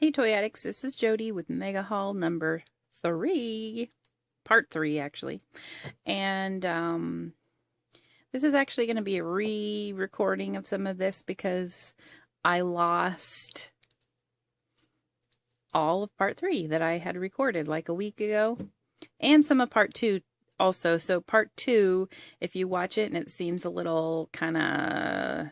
Hey Toy Addicts, this is Jody with Mega Haul number 3, part 3 actually. And this is actually going to be a re-recording of some of this because I lost all of part 3 that I had recorded like a week ago, and some of part 2 also. So part 2, if you watch it and it seems a little kind of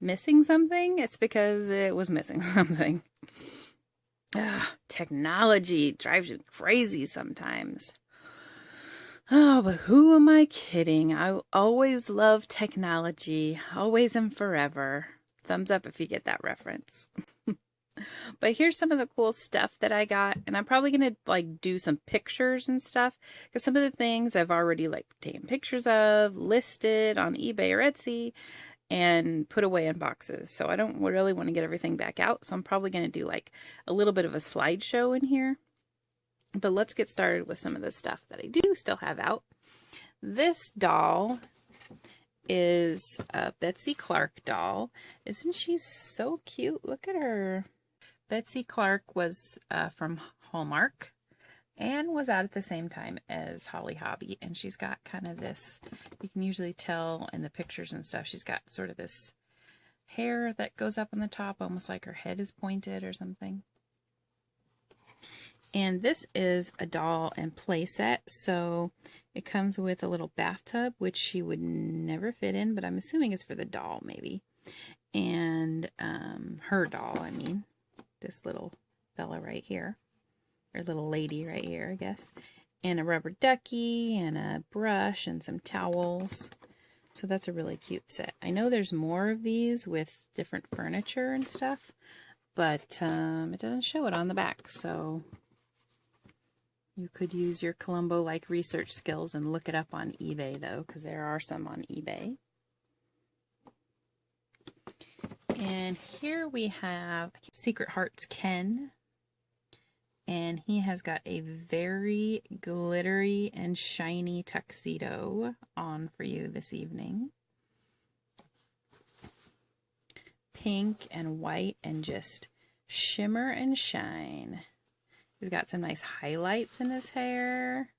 missing something, it's because it was missing something. Technology drives you crazy sometimes. Oh, but who am I kidding? I always love technology, always and forever. Thumbs up if you get that reference. But here's some of the cool stuff that I got, and I'm probably going to do some pictures and stuff, because some of the things I've already taken pictures of, listed on eBay or Etsy, and put away in boxes. So I don't really want to get everything back out. So I'm probably going to do a little bit of a slideshow in here. But let's get started with some of the stuff that I do still have out. This doll is a Betsey Clark doll. Isn't she so cute? Look at her. Betsey Clark was from Hallmark and was out at the same time as Holly Hobby, and she's got kind of this, you can usually tell in the pictures and stuff, she's got sort of this hair that goes up on the top, almost like her head is pointed or something. And this is a doll and play set, so it comes with a little bathtub, which she would never fit in, but I'm assuming it's for the doll maybe. And her doll, I mean, this little fella right here. Or little lady right here, I guess. And a rubber ducky, and a brush, and some towels. So that's a really cute set. I know there's more of these with different furniture and stuff, but it doesn't show it on the back. So you could use your Columbo-like research skills and look it up on eBay, though, because there are some on eBay. And here we have Secret Hearts Ken. And he has got a very glittery and shiny tuxedo on for you this evening. Pink and white and just shimmer and shine. He's got some nice highlights in his hair.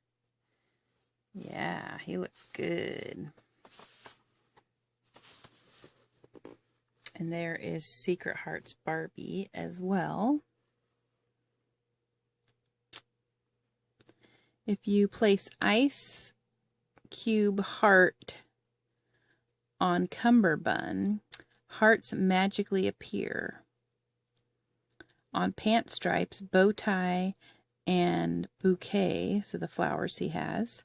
Yeah, he looks good. And there is Secret Hearts Barbie as well. If you place ice cube heart on cummerbund, hearts magically appear. On pant stripes, bow tie, and bouquet, so the flowers he has,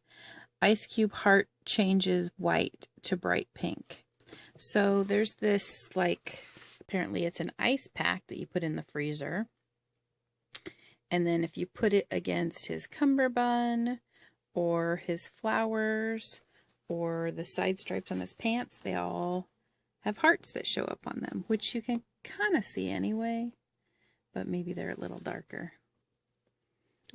ice cube heart changes white to bright pink. So there's this, apparently it's an ice pack that you put in the freezer. And then if you put it against his cummerbund or his flowers or the side stripes on his pants, they all have hearts that show up on them, which you can kind of see anyway, but maybe they're a little darker.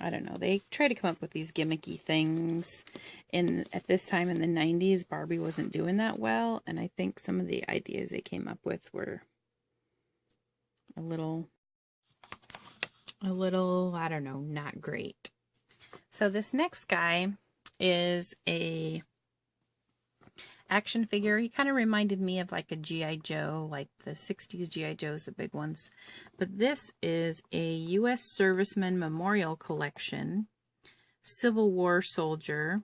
I don't know. They try to come up with these gimmicky things. At this time in the 90s, Barbie wasn't doing that well, and I think some of the ideas they came up with were a little, I don't know, not great. So this next guy is a action figure. He kind of reminded me of like a G.I. Joe, like the 60s G.I. Joes, the big ones. But this is a U.S. Serviceman Memorial Collection Civil War soldier,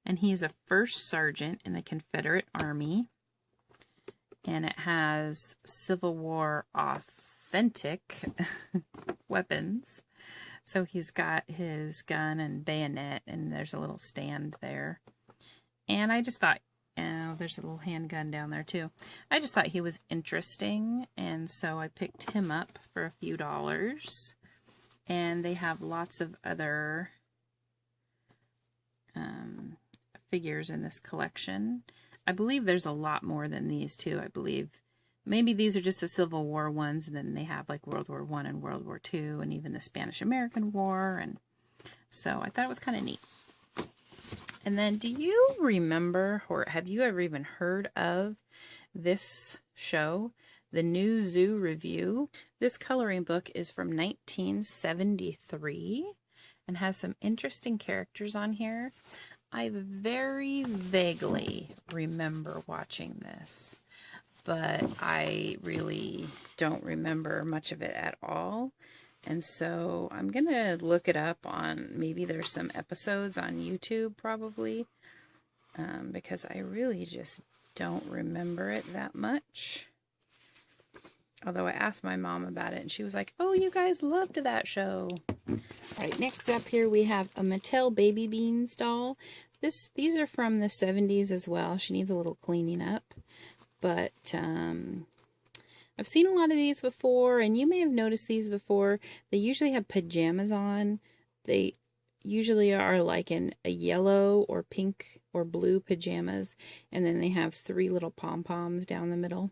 and he is a first sergeant in the Confederate Army. And it has Civil War authentic weapons. So he's got his gun and bayonet, and there's a little stand there. And I just thought, there's a little handgun down there too. I just thought he was interesting, and so I picked him up for a few dollars. And they have lots of other figures in this collection. I believe there's a lot more than these too. I believe maybe these are just the Civil War ones, and then they have like World War I and World War II, and even the Spanish-American War. And so I thought it was kind of neat. And then, do you remember, or have you ever even heard of this show, The New Zoo Review. This coloring book is from 1973 and has some interesting characters on here. I very vaguely remember watching this, but I really don't remember much of it at all. And so I'm going to look it up on, maybe there's some episodes on YouTube probably, because I really just don't remember it that much. Although I asked my mom about it and she was like, oh, you guys loved that show. All right, next up here we have a Mattel Baby Beans doll. These are from the 70s as well. She needs a little cleaning up. But I've seen a lot of these before, and you may have noticed these before. They usually have pajamas on. They usually are like in a yellow or pink or blue pajamas, and then they have 3 little pom-poms down the middle.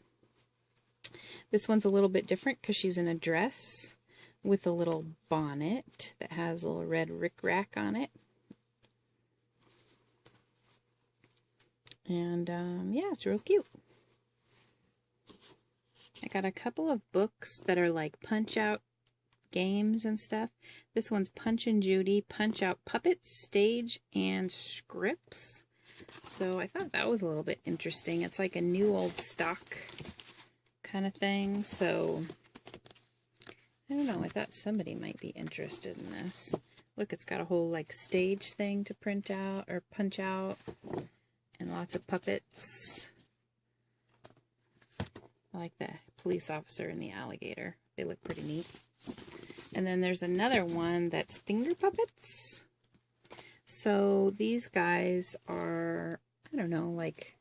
This one's a little bit different because she's in a dress with a little bonnet that has a little red rick-rack on it. And yeah, it's real cute. I got a couple of books that are like Punch-Out games and stuff. This one's Punch and Judy, Punch-Out Puppets, Stage, and Scripts. So I thought that was a little bit interesting. It's like a new old stock kind of thing. So I don't know. I thought somebody might be interested in this. Look, it's got a whole like stage thing to print out or punch out, and lots of puppets. I like the police officer and the alligator. They look pretty neat. And then there's another one that's finger puppets. So these guys are, I don't know, like,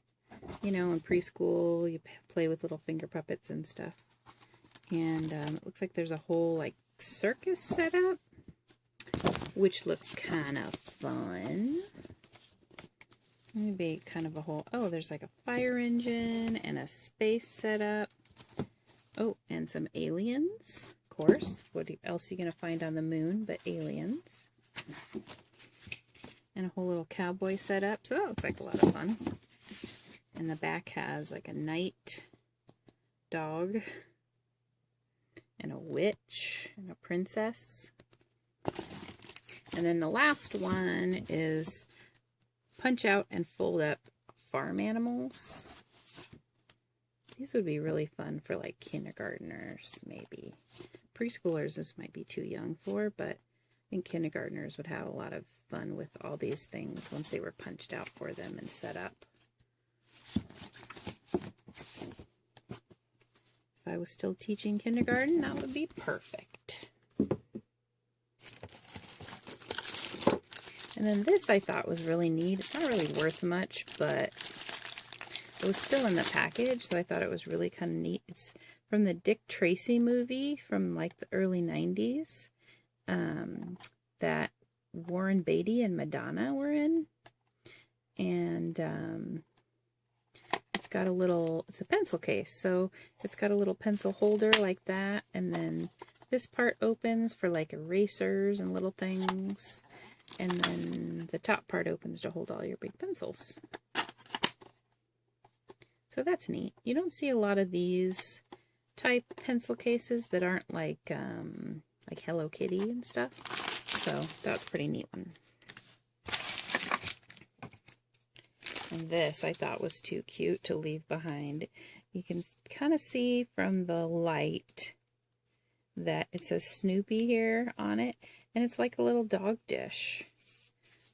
you know, in preschool, you play with little finger puppets and stuff. And it looks like there's a whole, like, circus set up, which looks kind of fun. Maybe kind of a whole, oh, there's like a fire engine and a space setup. Oh, and some aliens, of course. What else are you going to find on the moon but aliens? And a whole little cowboy setup. So that looks like a lot of fun. And the back has like a knight, dog, and a witch, and a princess. And then the last one is Punch Out and Fold Up Farm Animals. These would be really fun for like kindergartners, maybe. Preschoolers this might be too young for, but I think kindergartners would have a lot of fun with all these things once they were punched out for them and set up. If I was still teaching kindergarten, that would be perfect. And then this I thought was really neat. It's not really worth much, but it was still in the package, so I thought it was really kind of neat. It's from the Dick Tracy movie from like the early 90s that Warren Beatty and Madonna were in. And it's got a little, it's a pencil case, so it's got a little pencil holder like that, and then this part opens for like erasers and little things. And then the top part opens to hold all your big pencils. So that's neat. You don't see a lot of these type pencil cases that aren't like Hello Kitty and stuff. So that's a pretty neat one. And this I thought was too cute to leave behind. You can kind of see from the light that it says Snoopy here on it, and it's like a little dog dish.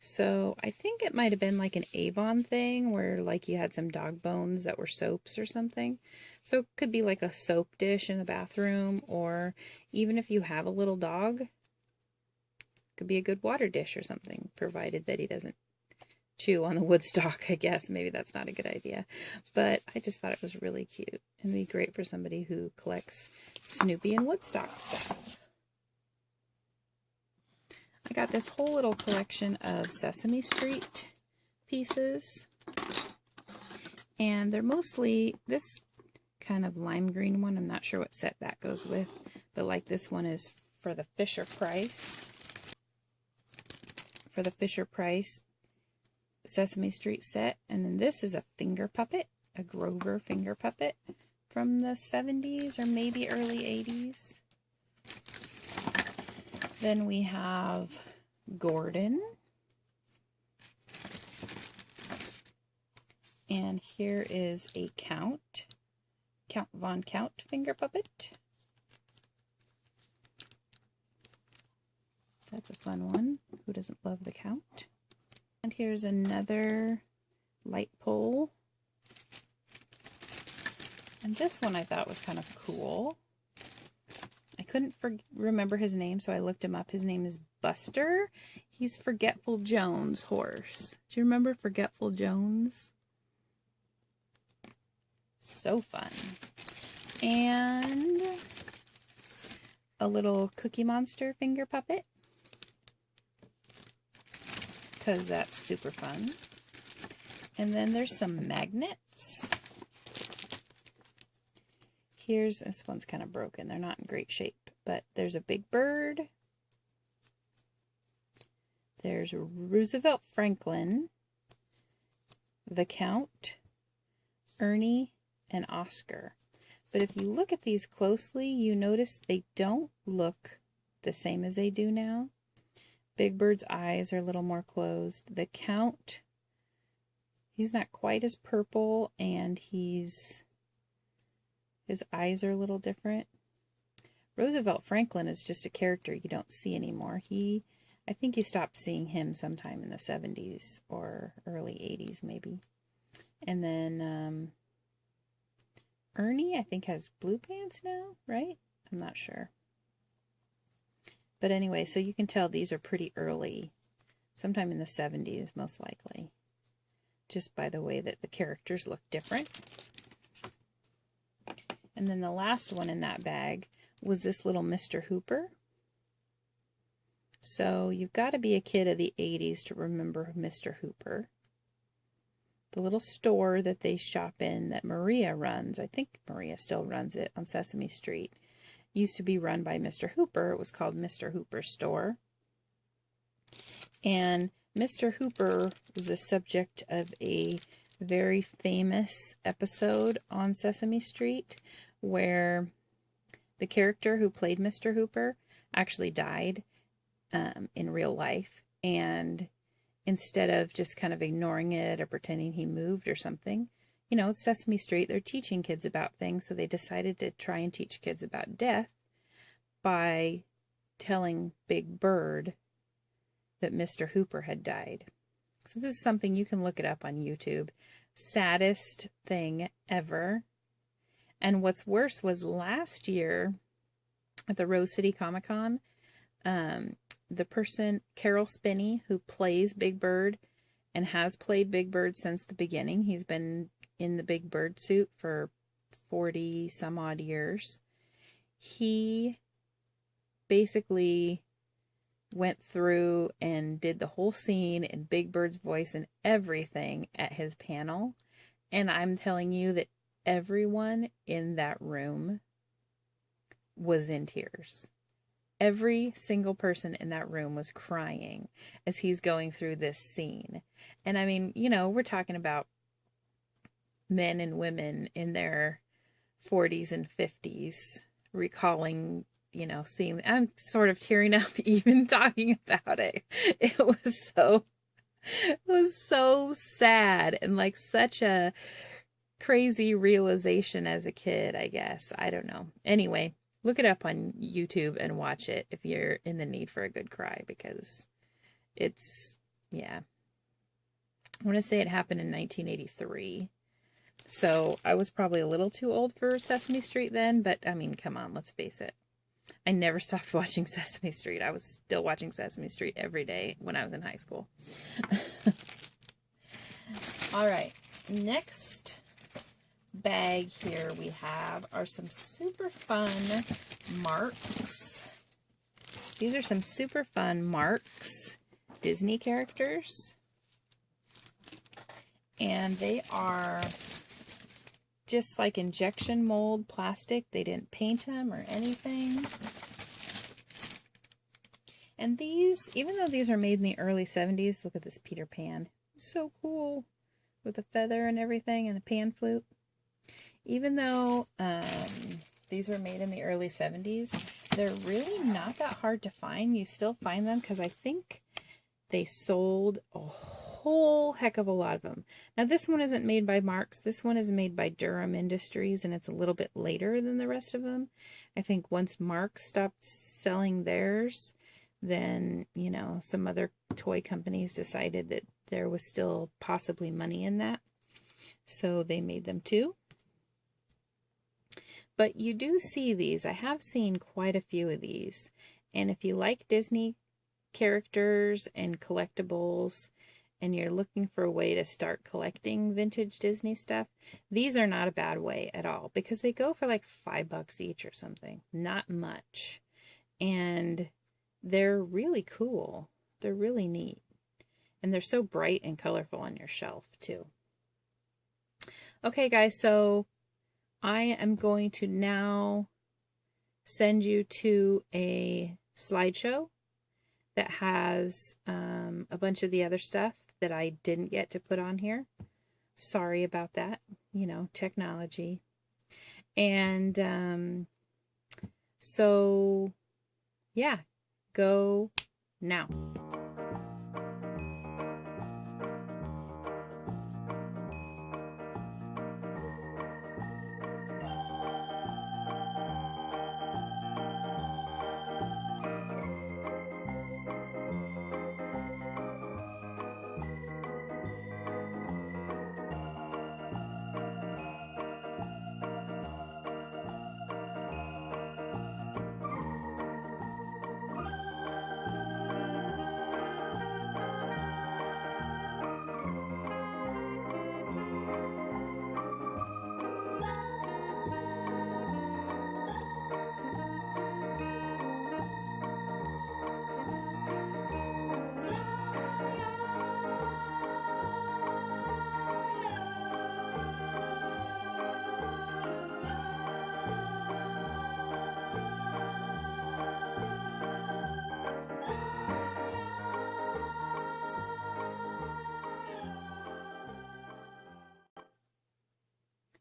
So I think it might have been like an Avon thing where like you had some dog bones that were soaps or something. So it could be like a soap dish in the bathroom, or even if you have a little dog, it could be a good water dish or something, provided that he doesn't chew on the wood stock, I guess. Maybe that's not a good idea. But I just thought it was really cute. It'd be great for somebody who collects Snoopy and Woodstock stuff. I got this whole little collection of Sesame Street pieces. And they're mostly this kind of lime green one. I'm not sure what set that goes with. But like this one is for the Fisher-Price. For the Fisher-Price Sesame Street set. And then this is a finger puppet, a Grover finger puppet from the 70s or maybe early 80s. Then we have Gordon. And here is a Count Von Count finger puppet. That's a fun one. Who doesn't love the Count? And here's another light pole. And this one I thought was kind of cool. I couldn't remember his name, so I looked him up. His name is Buster. He's Forgetful Jones' horse. Do you remember Forgetful Jones? So fun. And a little Cookie Monster finger puppet, because that's super fun. And then there's some magnets. This one's kind of broken. They're not in great shape, but there's a big bird. There's Roosevelt Franklin, the Count, Ernie, and Oscar. But if you look at these closely, you notice they don't look the same as they do now. Big Bird's eyes are a little more closed. The Count, he's not quite as purple, and his eyes are a little different. Roosevelt Franklin is just a character you don't see anymore. I think you stopped seeing him sometime in the 70s or early 80s maybe. And then Ernie, I think, has blue pants now, right? I'm not sure. But anyway, so you can tell these are pretty early, sometime in the 70s most likely, just by the way that the characters look different. And then the last one in that bag was this little Mr. Hooper. So you've got to be a kid of the 80s to remember Mr. Hooper. The little store that they shop in that Maria runs, I think Maria still runs it on Sesame Street, used to be run by Mr. Hooper. It was called Mr. Hooper's Store. And Mr. Hooper was the subject of a very famous episode on Sesame Street where the character who played Mr. Hooper actually died in real life, and instead of just kind of ignoring it or pretending he moved or something, you know, it's Sesame Street, they're teaching kids about things, so they decided to try and teach kids about death by telling Big Bird that Mr. Hooper had died. So this is something you can look it up on YouTube. Saddest thing ever. And what's worse was last year at the Rose City Comic Con, the person, Carol Spinney, who plays Big Bird and has played Big Bird since the beginning. He's been in the Big Bird suit for 40 some odd years. He basically went through and did the whole scene in Big Bird's voice and everything at his panel. And I'm telling you that everyone in that room was in tears. Every single person in that room was crying as he's going through this scene. And I mean, you know, we're talking about men and women in their 40s and 50s recalling, you know, seeing. I'm sort of tearing up even talking about it. It was so sad and like such a crazy realization as a kid, I guess. I don't know. Anyway, look it up on YouTube and watch it if you're in the need for a good cry, because it's, yeah. I want to say it happened in 1983. So I was probably a little too old for Sesame Street then, but I mean, come on, let's face it. I never stopped watching Sesame Street. I was still watching Sesame Street every day when I was in high school. All right, next bag here we have are some super fun Marx. These are some super fun Marx Disney characters. And they are just like injection mold plastic. They didn't paint them or anything. And these, even though these are made in the early 70s, look at this Peter Pan. So cool. With a feather and everything and a pan flute. Even though these were made in the early 70s, they're really not that hard to find. You still find them because I think they sold a whole heck of a lot of them. Now, this one isn't made by Marx. This one is made by Durham Industries, and it's a little bit later than the rest of them. I think once Marx stopped selling theirs, then, you know, some other toy companies decided that there was still possibly money in that. So they made them too. But you do see these. I have seen quite a few of these. And if you like Disney characters and collectibles, and you're looking for a way to start collecting vintage Disney stuff, these are not a bad way at all, because they go for like $5 each or something. Not much. And they're really cool. They're really neat. And they're so bright and colorful on your shelf too. Okay, guys, so I am going to now send you to a slideshow that has a bunch of the other stuff that I didn't get to put on here. Sorry about that. You know, technology. And so, yeah, go now.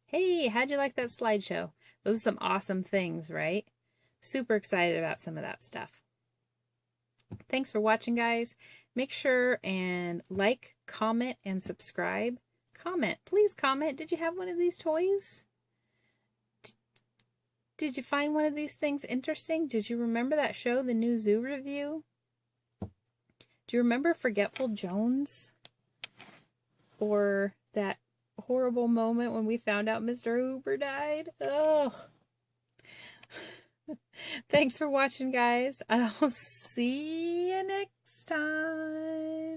Hey, how'd you like that slideshow? Those are some awesome things, right? Super excited about some of that stuff. Thanks for watching, guys. Make sure and like, comment, and subscribe. Comment. Please comment. Did you have one of these toys? Did you find one of these things interesting? Did you remember that show, the new Zoo Review? Do you remember Forgetful Jones? Or that horrible moment when we found out Mr. Hooper died? Ugh. Thanks for watching, guys. I'll see you next time.